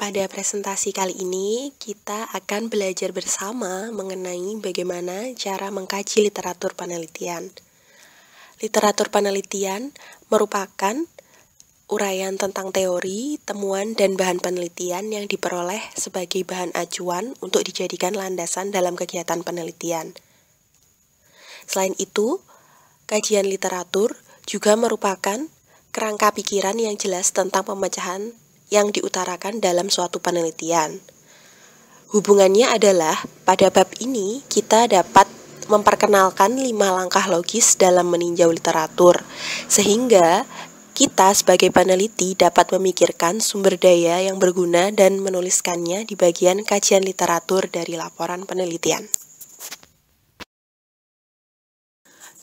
Pada presentasi kali ini, kita akan belajar bersama mengenai bagaimana cara mengkaji literatur penelitian. Literatur penelitian merupakan uraian tentang teori, temuan, dan bahan penelitian yang diperoleh sebagai bahan acuan untuk dijadikan landasan dalam kegiatan penelitian. Selain itu, kajian literatur juga merupakan kerangka pikiran yang jelas tentang pemecahan yang diutarakan dalam suatu penelitian. Hubungannya adalah, pada bab ini kita dapat memperkenalkan 5 langkah logis dalam meninjau literatur, sehingga kita sebagai peneliti dapat memikirkan sumber daya yang berguna dan menuliskannya di bagian kajian literatur dari laporan penelitian.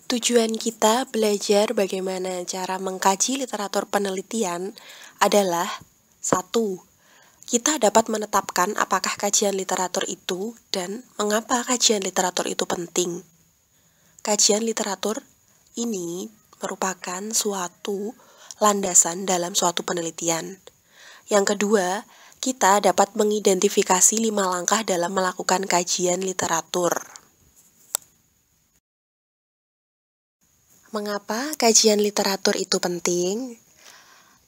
Tujuan kita belajar bagaimana cara mengkaji literatur penelitian adalah 1. Kita dapat menetapkan apakah kajian literatur itu dan mengapa kajian literatur itu penting. Kajian literatur ini merupakan suatu landasan dalam suatu penelitian. Yang kedua, kita dapat mengidentifikasi 5 langkah dalam melakukan kajian literatur. Mengapa kajian literatur itu penting?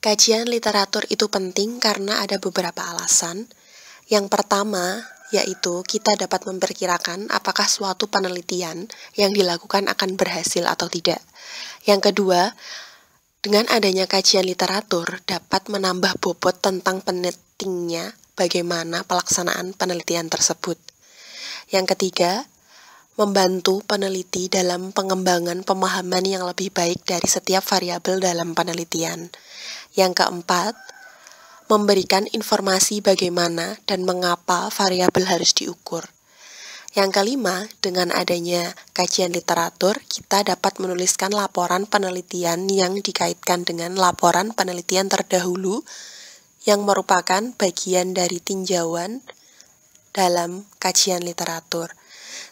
Kajian literatur itu penting karena ada beberapa alasan. Yang pertama, yaitu kita dapat memperkirakan apakah suatu penelitian yang dilakukan akan berhasil atau tidak. Yang kedua, dengan adanya kajian literatur dapat menambah bobot tentang pentingnya bagaimana pelaksanaan penelitian tersebut. Yang ketiga, membantu peneliti dalam pengembangan pemahaman yang lebih baik dari setiap variabel dalam penelitian. Yang keempat, memberikan informasi bagaimana dan mengapa variabel harus diukur. Yang kelima, dengan adanya kajian literatur, kita dapat menuliskan laporan penelitian yang dikaitkan dengan laporan penelitian terdahulu yang merupakan bagian dari tinjauan dalam kajian literatur.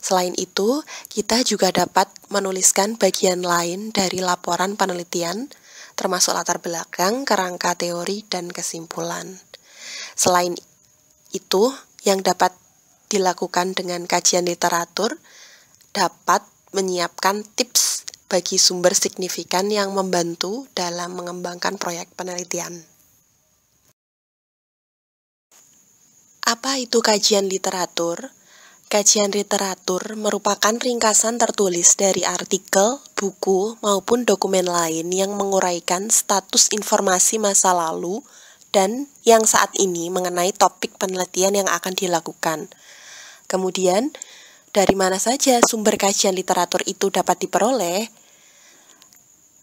Selain itu, kita juga dapat menuliskan bagian lain dari laporan penelitian, termasuk latar belakang, kerangka teori, dan kesimpulan. Selain itu, yang dapat dilakukan dengan kajian literatur dapat menyiapkan tips bagi sumber signifikan yang membantu dalam mengembangkan proyek penelitian. Apa itu kajian literatur? Kajian literatur merupakan ringkasan tertulis dari artikel, buku, maupun dokumen lain yang menguraikan status informasi masa lalu dan yang saat ini mengenai topik penelitian yang akan dilakukan. Kemudian, dari mana saja sumber kajian literatur itu dapat diperoleh?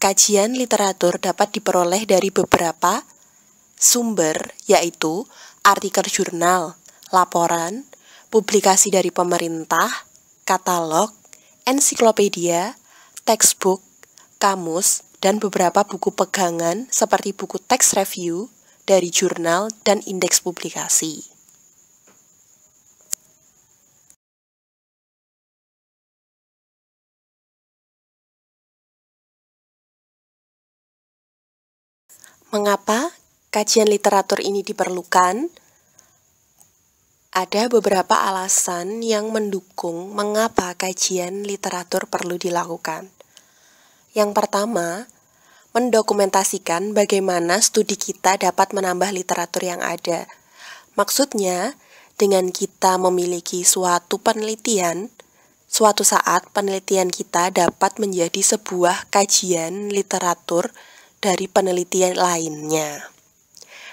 Kajian literatur dapat diperoleh dari beberapa sumber, yaitu artikel jurnal, laporan, publikasi dari pemerintah, katalog, ensiklopedia, textbook, kamus, dan beberapa buku pegangan seperti buku teks review dari jurnal dan indeks publikasi. Mengapa kajian literatur ini diperlukan? Ada beberapa alasan yang mendukung mengapa kajian literatur perlu dilakukan. Yang pertama, mendokumentasikan bagaimana studi kita dapat menambah literatur yang ada. Maksudnya, dengan kita memiliki suatu penelitian, suatu saat penelitian kita dapat menjadi sebuah kajian literatur dari penelitian lainnya.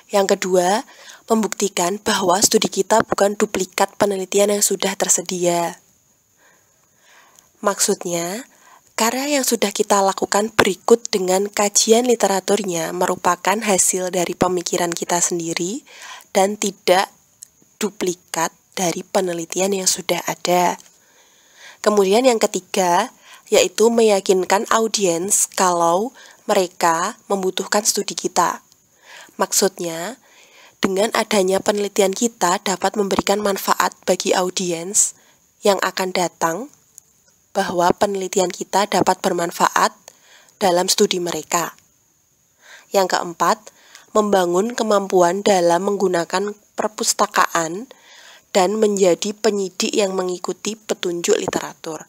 Yang kedua, membuktikan bahwa studi kita bukan duplikat penelitian yang sudah tersedia. Maksudnya, karya yang sudah kita lakukan berikut dengan kajian literaturnya merupakan hasil dari pemikiran kita sendiri dan tidak duplikat dari penelitian yang sudah ada. Kemudian yang ketiga, yaitu meyakinkan audiens kalau mereka membutuhkan studi kita. Maksudnya, dengan adanya penelitian kita dapat memberikan manfaat bagi audiens yang akan datang, bahwa penelitian kita dapat bermanfaat dalam studi mereka. Yang keempat, membangun kemampuan dalam menggunakan perpustakaan, dan menjadi penyidik yang mengikuti petunjuk literatur.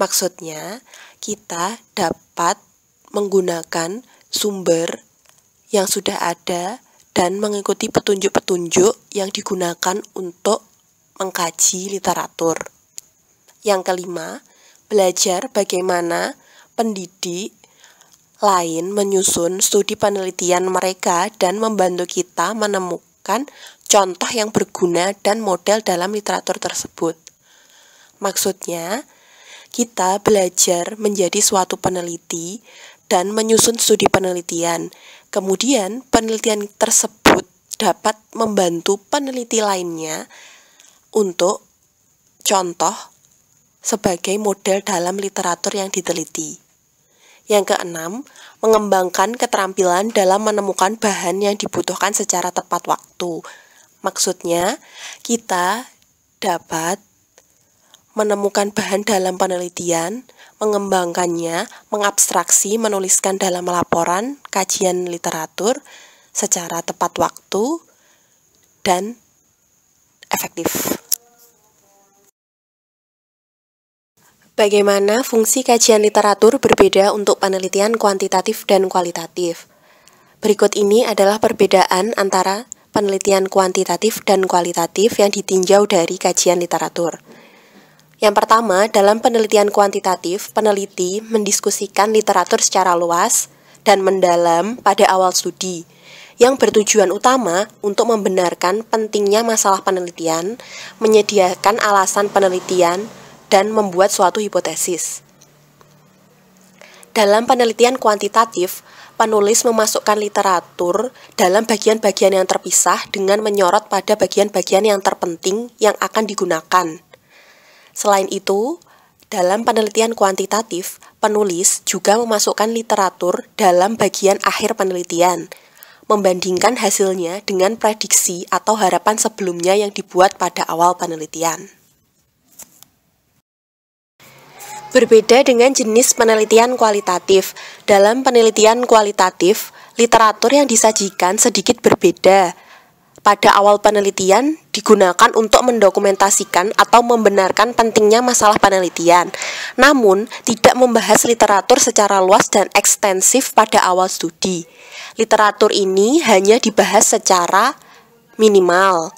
Maksudnya, kita dapat menggunakan sumber yang sudah ada dan mengikuti petunjuk-petunjuk yang digunakan untuk mengkaji literatur. Yang kelima, belajar bagaimana pendidik lain menyusun studi penelitian mereka dan membantu kita menemukan contoh yang berguna dan model dalam literatur tersebut. Maksudnya, kita belajar menjadi suatu peneliti dan menyusun studi penelitian. Kemudian, penelitian tersebut dapat membantu peneliti lainnya untuk contoh sebagai model dalam literatur yang diteliti. Yang keenam, mengembangkan keterampilan dalam menemukan bahan yang dibutuhkan secara tepat waktu. Maksudnya, kita dapat menemukan bahan dalam penelitian, mengembangkannya, mengabstraksi, menuliskan dalam laporan, kajian literatur secara tepat waktu, dan efektif. Bagaimana fungsi kajian literatur berbeda untuk penelitian kuantitatif dan kualitatif? Berikut ini adalah perbedaan antara penelitian kuantitatif dan kualitatif yang ditinjau dari kajian literatur. Yang pertama, dalam penelitian kuantitatif, peneliti mendiskusikan literatur secara luas dan mendalam pada awal studi, yang bertujuan utama untuk membenarkan pentingnya masalah penelitian, menyediakan alasan penelitian, dan membuat suatu hipotesis. Dalam penelitian kuantitatif, penulis memasukkan literatur dalam bagian-bagian yang terpisah dengan menyorot pada bagian-bagian yang terpenting yang akan digunakan. Selain itu, dalam penelitian kuantitatif, penulis juga memasukkan literatur dalam bagian akhir penelitian, membandingkan hasilnya dengan prediksi atau harapan sebelumnya yang dibuat pada awal penelitian. Berbeda dengan jenis penelitian kualitatif, dalam penelitian kualitatif, literatur yang disajikan sedikit berbeda. Pada awal penelitian digunakan untuk mendokumentasikan atau membenarkan pentingnya masalah penelitian, namun tidak membahas literatur secara luas dan ekstensif pada awal studi. Literatur ini hanya dibahas secara minimal.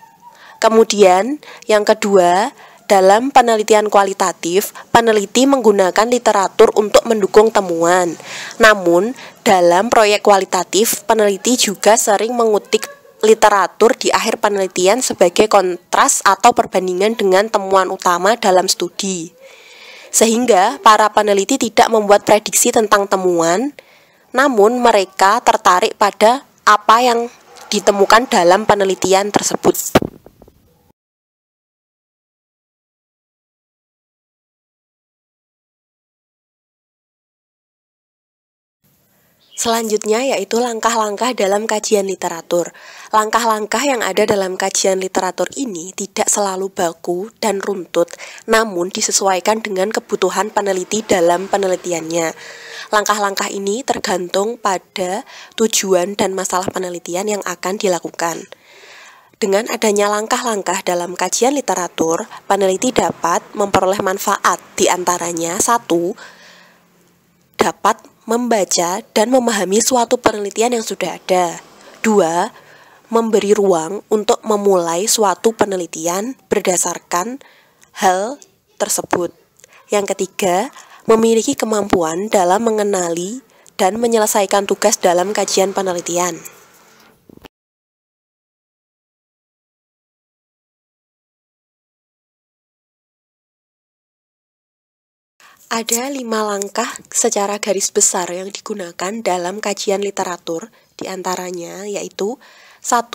Kemudian, yang kedua, dalam penelitian kualitatif, peneliti menggunakan literatur untuk mendukung temuan. Namun, dalam proyek kualitatif, peneliti juga sering mengutip literatur di akhir penelitian sebagai kontras atau perbandingan dengan temuan utama dalam studi. Sehingga, para peneliti tidak membuat prediksi tentang temuan, namun mereka tertarik pada apa yang ditemukan dalam penelitian tersebut. Selanjutnya yaitu langkah-langkah dalam kajian literatur. Langkah-langkah yang ada dalam kajian literatur ini tidak selalu baku dan runtut, namun disesuaikan dengan kebutuhan peneliti dalam penelitiannya. Langkah-langkah ini tergantung pada tujuan dan masalah penelitian yang akan dilakukan. Dengan adanya langkah-langkah dalam kajian literatur, peneliti dapat memperoleh manfaat, di antaranya 1. Dapat membaca dan memahami suatu penelitian yang sudah ada. 2. Memberi ruang untuk memulai suatu penelitian berdasarkan hal tersebut. Yang ketiga, memiliki kemampuan dalam mengenali dan menyelesaikan tugas dalam kajian penelitian. Ada 5 langkah secara garis besar yang digunakan dalam kajian literatur, diantaranya yaitu 1.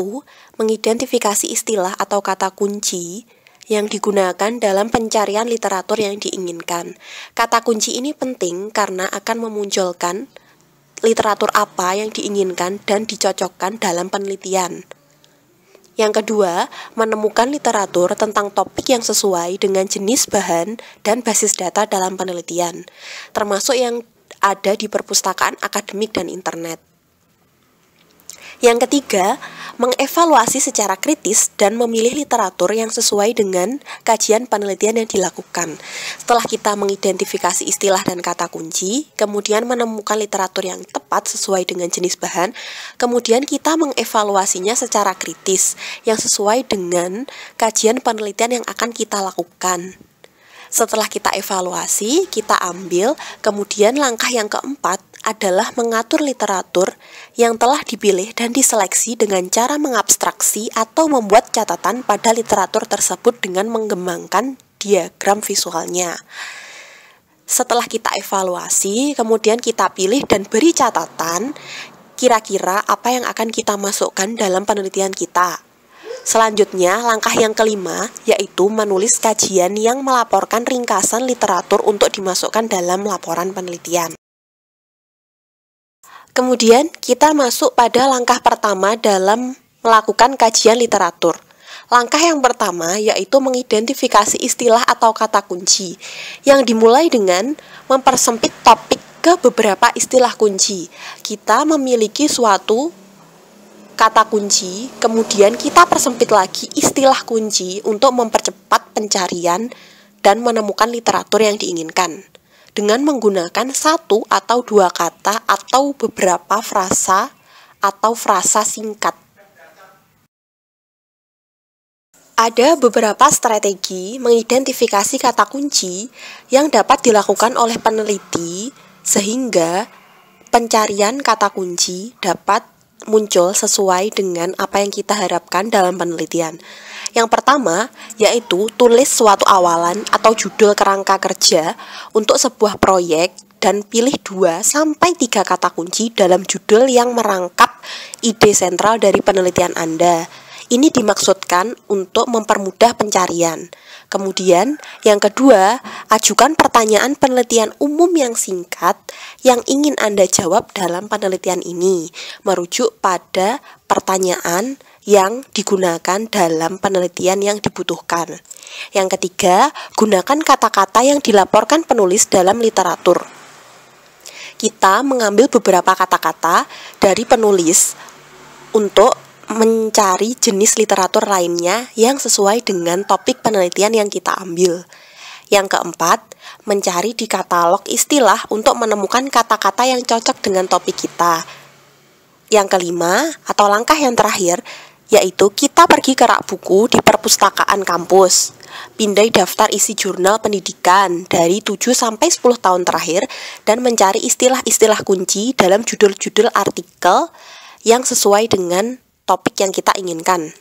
Mengidentifikasi istilah atau kata kunci yang digunakan dalam pencarian literatur yang diinginkan. Kata kunci ini penting karena akan memunculkan literatur apa yang diinginkan dan dicocokkan dalam penelitian. Yang kedua, menemukan literatur tentang topik yang sesuai dengan jenis bahan dan basis data dalam penelitian, termasuk yang ada di perpustakaan akademik dan internet. Yang ketiga, mengevaluasi secara kritis dan memilih literatur yang sesuai dengan kajian penelitian yang dilakukan. Setelah kita mengidentifikasi istilah dan kata kunci, kemudian menemukan literatur yang tepat sesuai dengan jenis bahan, kemudian kita mengevaluasinya secara kritis yang sesuai dengan kajian penelitian yang akan kita lakukan. Setelah kita evaluasi, kita ambil, kemudian langkah yang keempat adalah mengatur literatur yang telah dipilih dan diseleksi dengan cara mengabstraksi atau membuat catatan pada literatur tersebut dengan mengembangkan diagram visualnya. Setelah kita evaluasi, kemudian kita pilih dan beri catatan kira-kira apa yang akan kita masukkan dalam penelitian kita. Selanjutnya, langkah yang kelima yaitu menulis kajian yang melaporkan ringkasan literatur untuk dimasukkan dalam laporan penelitian. Kemudian, kita masuk pada langkah pertama dalam melakukan kajian literatur. Langkah yang pertama yaitu mengidentifikasi istilah atau kata kunci, yang dimulai dengan mempersempit topik ke beberapa istilah kunci. Kita memiliki suatu kata kunci, kemudian kita persempit lagi istilah kunci untuk mempercepat pencarian dan menemukan literatur yang diinginkan dengan menggunakan satu atau dua kata atau beberapa frasa atau frasa singkat. Ada beberapa strategi mengidentifikasi kata kunci yang dapat dilakukan oleh peneliti sehingga pencarian kata kunci dapat muncul sesuai dengan apa yang kita harapkan dalam penelitian. Yang pertama, yaitu tulis suatu awalan atau judul kerangka kerja untuk sebuah proyek dan pilih 2-3 kata kunci dalam judul yang merangkap ide sentral dari penelitian Anda. Ini dimaksudkan untuk mempermudah pencarian. Kemudian, yang kedua, ajukan pertanyaan penelitian umum yang singkat yang ingin Anda jawab dalam penelitian ini, merujuk pada pertanyaan yang digunakan dalam penelitian yang dibutuhkan. Yang ketiga, gunakan kata-kata yang dilaporkan penulis dalam literatur. Kita mengambil beberapa kata-kata dari penulis untuk mencari jenis literatur lainnya yang sesuai dengan topik penelitian yang kita ambil. Yang keempat, mencari di katalog istilah untuk menemukan kata-kata yang cocok dengan topik kita. Yang kelima, atau langkah yang terakhir, yaitu kita pergi ke rak buku di perpustakaan kampus. Pindai daftar isi jurnal pendidikan dari 7-10 tahun terakhir dan mencari istilah-istilah kunci dalam judul-judul artikel yang sesuai dengan topik yang kita inginkan.